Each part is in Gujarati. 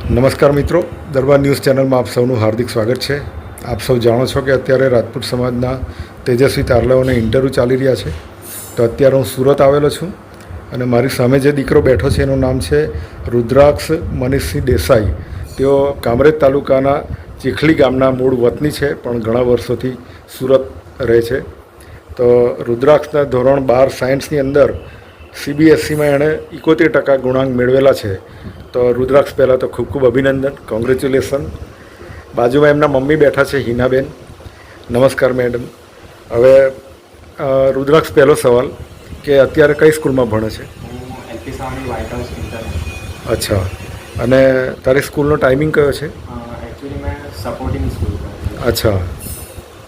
નમસ્કાર મિત્રો, દરબાર ન્યૂઝ ચેનલમાં આપ સૌનું હાર્દિક સ્વાગત છે. આપ સૌ જાણો છો કે અત્યારે રાજપૂત સમાજના તેજસ્વી તારલાઓને ઇન્ટરવ્યૂ ચાલી રહ્યા છે. તો અત્યારે હું સુરત આવેલો છું અને મારી સામે જે દીકરો બેઠો છે એનું નામ છે રુદ્રાક્ષ મનીષસિંહ દેસાઈ. તેઓ કામરેજ તાલુકાના ચીખલી ગામના મૂળ વતની છે, પણ ઘણા વર્ષોથી સુરત રહે છે. તો રુદ્રાક્ષના ધોરણ 12 સાયન્સની અંદર CBSEમાં એણે 71% ગુણાંક મેળવેલા છે. તો રુદ્રાક્ષ પહેલાં તો ખૂબ ખૂબ અભિનંદન, કોંગ્રેચ્યુલેશન. બાજુમાં એમના મમ્મી બેઠા છે, હિનાબેન. નમસ્કાર મેડમ. હવે રુદ્રાક્ષ પહેલો સવાલ કે અત્યારે કઈ સ્કૂલમાં ભણે છે? અચ્છા, અને તારી સ્કૂલનો ટાઈમિંગ કયો છે? એકચ્યુઅલી મેં સપોર્ટિંગ સ્કૂલ કરી. અચ્છા,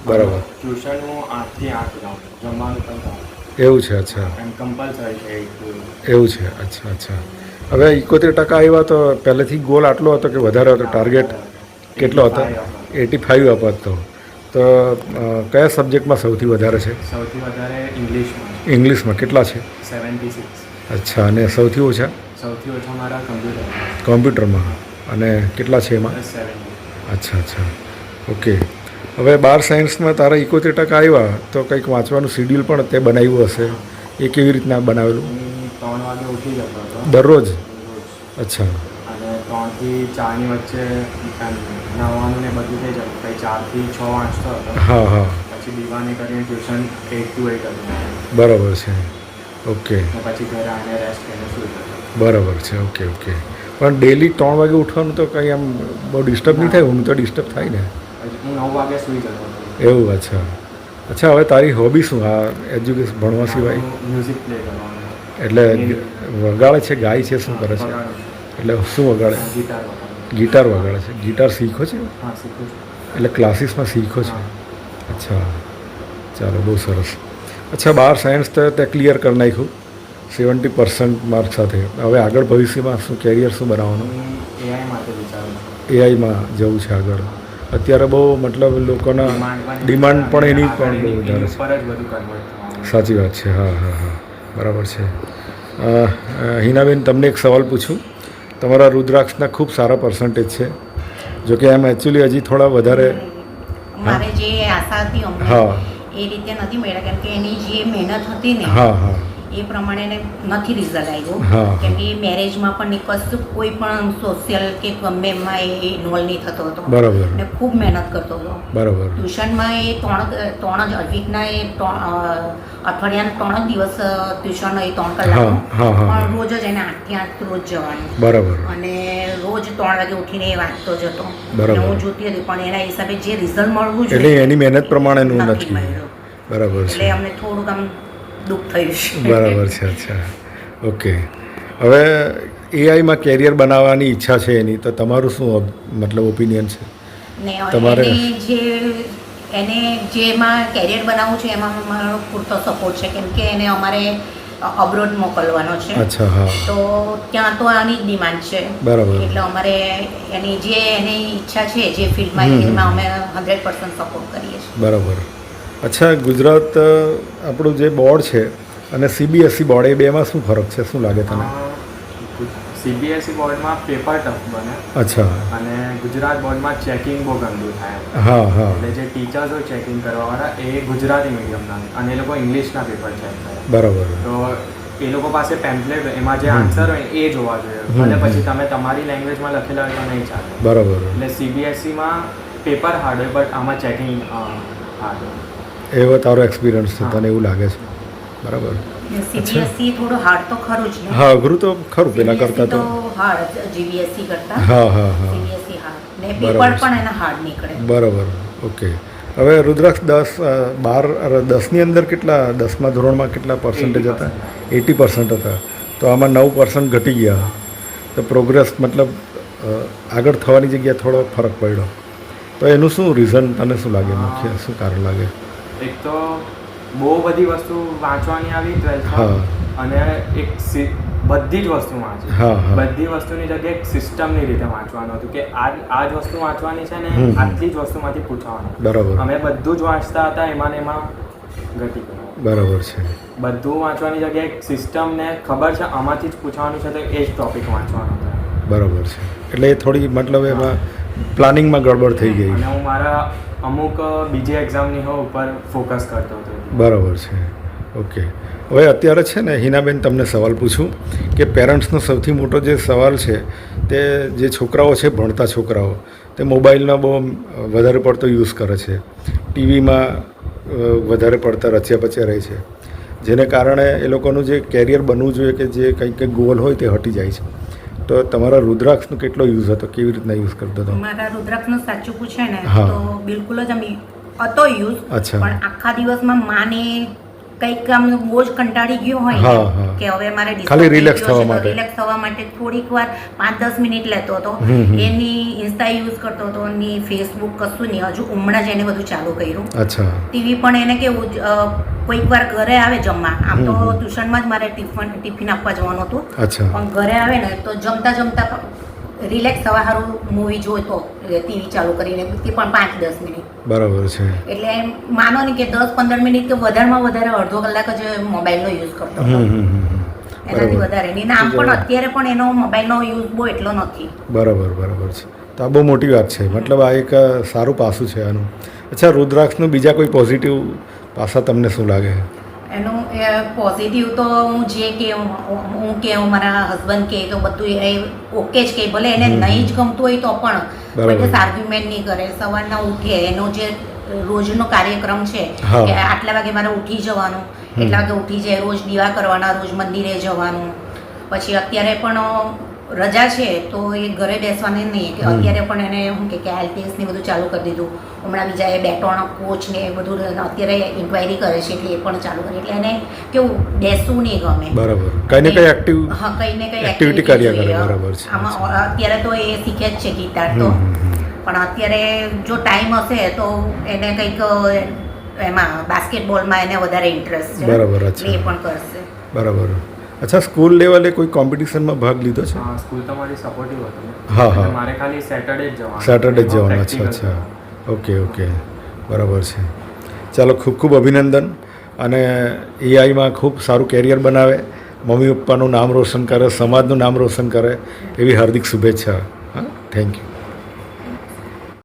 બરાબર. ટ્યુશન હું 8 થી 8 જાઉં, જમવાનું પણ એવું છે. અચ્છા, એમ કમ્પલસરી છે એવું છે. અચ્છા અચ્છા. હવે 71% આવ્યા તો પહેલેથી ગોલ આટલો હતો કે વધારે હતો? ટાર્ગેટ કેટલો હતો? 85 અપાતો. તો કયા સબ્જેક્ટમાં સૌથી વધારે છે? સૌથી વધારે ઇંગ્લિશમાં. ઇંગ્લિશમાં કેટલા છે? 76. અચ્છા, અને સૌથી ઓછા? સૌથી ઓછા મારા કમ્પ્યુટર. કોમ્પ્યુટરમાં. અને કેટલા છે એમાં? 70. અચ્છા અચ્છા, ઓકે. હવે 12 સાયન્સમાં તારા 71% આવ્યા તો કંઈક વાંચવાનું શિડ્યુલ પણ તે બનાવ્યું હશે. એ કેવી રીતના બનાવેલું? હું 3 વાગે ઉઠી જતો હતો દરરોજ? અચ્છા. અને 3 થી 4ની વચ્ચે નવાનું ને બધું થઈ જતું. પછી 4 થી 6 વાંચતો હતો. હા હા. પછી દીવાની કરીને ટ્યુશન 8 to 8 હતું. બરાબર છે, ઓકે. પછી ઘરે આવીને રેસ્ટ કરીને સૂઈ જતો. બરાબર છે, ઓકે ઓકે. પણ ડેલી 3 વાગે ઉઠવાનું તો કંઈ આમ બહુ ડિસ્ટર્બ નહીં થાય? ઊંઘ તો ડિસ્ટર્બ થાય ને? હું 9 વાગે સૂઈ જતો હતો. એવું? અચ્છા અચ્છા. હવે તારી હોબી શું આ એજ્યુકેશન ભણવા સિવાય? મ્યુઝિક પ્લે કરવાનું. એટલે વગાડે છે, ગાય છે, શું કરે છે? એટલે શું વગાડે? ગિટાર વગાડવાનું. ગિટાર વગાડે છે. ગિટાર શીખો છે? હા, શીખું છું. એટલે ક્લાસીસમાં શીખો છે? અચ્છા, ચાલો, બહુ સરસ. અચ્છા, 12 સાયન્સ તો તે ક્લિયર કરી નાખ્યું 70% માર્ક સાથે. હવે આગળ ભવિષ્યમાં શું કેરિયર શું બનાવવાનું? એઆઈ માટે વિચારું છું. એઆઈમાં જવું છે આગળ. અત્યારે બહુ મતલબ લોકોના ડિમાન્ડ પણ એની પણ બહુ વધારે છે. પર જ બધું કન્વર્ટ થવાનું. સાચી વાત છે. હા હા હા, બરાબર છે. હિનાબેન, તમને એક સવાલ પૂછું. તમારા રુદ્રાક્ષના ખૂબ સારા પર્સન્ટેજ છે, જોકે એમ એકચ્યુઅલી હજી થોડા વધારે મારે જે આશા હતી અમને હા એ રીતે નથી મળ્યા, કેમ કે એની જે મહેનત હતી ને હા હા એ પ્રમાણે એને નથી રિઝલ્ટ આવ્યું. હા. કેમ કે મેરેજમાં પણ કશું કોઈ પણ સોશિયલ કે ગમે એમાં એ ઇન્વોલ્વ નહીં થતો હતો. બરાબર. અને ખૂબ મહેનત કરતો હતો. બરાબર. ટ્યુશનમાં એ ત્રણ જ વીકના એ અઠવાડિયાના 3 જ દિવસ ટ્યુશન એ 3 કલાક. હા હા. પણ રોજ જ એને 8 થી 8 રોજ જવાનું. બરાબર. અને રોજ 3 વાગે ઉઠીને એ વાંચતો જ હતો. બરાબર. હું જોતી હતી, પણ એના હિસાબે જે રિઝલ્ટ મળવું એટલે જોઈએ એની મહેનત પ્રમાણેનું નથી નથી. મળ્યું. બરાબર એટલે છે. અમને થોડુંક આમ દુઃખ થયું છે. બરાબર છે. અચ્છા, ઓકે. હવે એઆઈમાં કેરિયર બનાવવાની ઈચ્છા છે એની, તો તમારું શું મતલબ ઓપિનિયન છે? ને તમારે એને જેમાં કેરિયર બનાવવું છે એમાં મારો પૂરતો સપોર્ટ છે, કેમ કે એને અમારે અબ્રોડ મોકલવાનો છે. અચ્છા, હા. તો ત્યાં તો આની જ ડિમાન્ડ છે. બરાબર. એટલે અમારે એની ઈચ્છા છે જે ફિલ્ડમાં એમાં અમે 100% સપોર્ટ કરીએ છીએ. બરાબર. અચ્છા, ગુજરાત આપણું જે બોર્ડ છે અને CBSE બોર્ડ, એ બેમાં શું ફરક છે? શું લાગે તને? CBSE બોર્ડમાં પેપર ટફ બને. અચ્છા. અને ગુજરાત બોર્ડમાં ચેકિંગ બહુ ગંદુ થાય. હા હા. એટલે જે ટીચર્સ હોય ચેકિંગ કરવાવાળા એ ગુજરાતી મીડિયમના અને એ લોકો ઇંગ્લિશના પેપર ચેક કરે. બરાબર. તો એ લોકો પાસે પેમ્પલેટ એમાં જે આન્સર હોય એ જોવા જોઈએ. અને પછી તમે તમારી લેંગ્વેજમાં લખેલા હોય તો નહીં ચાલે. બરાબર. એટલે CBSEમાં પેપર હાર્ડ હોય, બટ આમાં ચેકિંગ હાર્ડ હોય. એવો તારો એક્સપિરિયન્સ છે, તને એવું લાગે છે? બરાબર. CBSE થોડું હાર્ડ તો ખરું જ ને. હા, અઘરું તો ખરું પેલા કરતા તો. હાર્ડ GBSE કરતા. હા હા હા. CBSE હાર્ડ ને પેપર પણ એના હાર્ડ નીકળે. બરાબર, ઓકે. હવે રુદ્રાક્ષ 10ની અંદર કેટલા, 10મા ધોરણમાં કેટલા પર્સન્ટેજ હતા? 80% હતા. તો આમાં 9% ઘટી ગયા. તો પ્રોગ્રેસ મતલબ આગળ થવાની જગ્યાએ થોડો ફરક પડ્યો. તો એનું શું રીઝન તને શું લાગે? મુખ્ય શું કારણ લાગે? એક તો બહુ બધી વસ્તુ વાંચવાની આવી 12થમાં, અને એક બધી જ વસ્તુ વાંચી. બધી વસ્તુની જગ્યાએ એક સિસ્ટમની રીતે વાંચવાનું હતું કે આ જ વસ્તુ વાંચવાની છે ને આટલી જ વસ્તુમાંથી પૂછવાનું. બરાબર. અમે બધું જ વાંચતા હતા, એમાં ઘટી ગયું. બરાબર છે. બધું વાંચવાની જગ્યાએ એક સિસ્ટમને ખબર છે આમાંથી જ પૂછવાનું છે, તો એ જ ટોપિક વાંચવાનો હતો. બરાબર છે. એટલે એ થોડી મતલબ એમાં પ્લાનિંગમાં ગડબડ થઈ ગઈ. અને હું મારા અમુક બીજી એક્ઝામની ઉપર ફોકસ કરતો હતો. બરાબર છે. ઓકે. હવે અત્યારે છે ને હિનાબેન તમને સવાલ પૂછું કે પેરેન્ટ્સનો સૌથી મોટો જે સવાલ છે તે જે છોકરાઓ છે ભણતા છોકરાઓ તે મોબાઈલનો બહુ વધારે પડતો યુઝ કરે છે, ટીવીમાં વધારે પડતા રચ્યા પચ્યા રહે છે, જેને કારણે એ લોકોનું જે કેરિયર બનવું જોઈએ કે જે કંઈક ગોલ હોય તે હટી જાય છે. તો તમારા રુદ્રાક્ષનો કેટલો યુઝ હતો, કેવી રીતના યુઝ કરતો હતો? મારા રુદ્રાક્ષનું સાચું પૂછે ને હા. તો બિલકુલ જ આમ હતો યુઝ. અચ્છા. પણ આખા દિવસમાં માને કંઈક આમ બહુ જ કંટાળી ગયો હોય ને હા, હા. કે હવે મારે ખાલી relax થવા માટે. રિલેક્સ થવા માટે થોડીક વાર 5-10 મિનિટ લેતો હતો. એની ઇન્સ્ટા યુઝ કરતો હતો, એની ફેસબુક કશું નહીં. હજુ હમણાં જ એને બધું ચાલુ કર્યું. અચ્છા. ટીવી પણ એને કેવું કોઈક વાર ઘરે આવે જમવા, આમ તો ટ્યુશનમાં જ મારે ટિફિન આપવા જવાનું હતું. અચ્છા. પણ ઘરે આવે ને તો જમતા જમતા રિલેક્સ થવા સારું મૂવી જોઈતો ટીવી ચાલુ કરીને, તે પણ 5-10 મિનિટ. બરાબર છે. એટલે એમ માનો ને કે 10-15 મિનિટ કે વધારેમાં વધારે અડધો કલાક જ મોબાઈલનો યુઝ કરતો હતો. એનાથી વધારે નહીં. આમ પણ અત્યારે પણ એનો મોબાઈલનો યુઝ બહુ એટલો નથી. બરાબર છે. તો આ બહુ મોટી વાત છે, મતલબ આ એક સારું પાસું છે આનું. અચ્છા, રુદ્રાક્ષનું બીજા કોઈ પોઝિટિવ પાસા તમને શું લાગે? એનું પોઝિટિવ તો હું જે કે હું મારા હસબન્ડ કે તો બધું એ ઓકે જ કે, ભલે એને નહીં જ ગમતું હોય તો પણ કોઈ આર્ગ્યુમેન્ટ નહીં કરે. સવારના ઉઠે, એનો જે રોજનો કાર્યક્રમ છે કે આટલા વાગે મારે ઉઠી જવાનું, એટલા વાગે ઉઠી જાય, રોજ દીવા કરવાના, રોજ મંદિરે જવાનું. પછી અત્યારે પણ રજા છે તો એ ઘરે બેસવાની નહીં, કે અત્યારે પણ એને શું કે આઈએલટીએસ ને બધું ચાલુ કરી દીધું. હમણાં બીજા એ 2-3 કોચ ને એ બધું અત્યારે ઇન્ક્વાયરી કરે છે, એટલે એ પણ ચાલુ કરી. એટલે એને કેવું બેસવું નહીં ગમે. બરાબર. કઈ ને કઈ એક્ટિવ હા, કઈ ને કઈ એક્ટિવિટી કર્યા કરે. બરાબર છે. આમાં અત્યારે તો એ શીખે જ છે ગિટાર તો, પણ અત્યારે જો ટાઈમ હશે તો એને કંઈક એમાં બાસ્કેટબોલમાં એને વધારે ઇન્ટરેસ્ટ છે. બરાબર. એ પણ કરશે. બરાબર. અચ્છા, સ્કૂલ લેવલે કોઈ કોમ્પિટિશનમાં ભાગ લીધો છે? હા, સ્કૂલ તો મારી સપોર્ટિવ હતી. હા. મારે ખાલી સેટરડે જ જવાનું. સેટરડે જ જવાનું. અચ્છા. ઓકે. બરાબર છે. ચાલો, ખૂબ ખૂબ અભિનંદન. અને એઆઈમાં ખૂબ સારું કેરિયર બનાવે, મમ્મી પપ્પાનું નામ રોશન કરે, સમાજનું નામ રોશન કરે, એવી હાર્દિક શુભેચ્છા. હા, થેન્ક યુ.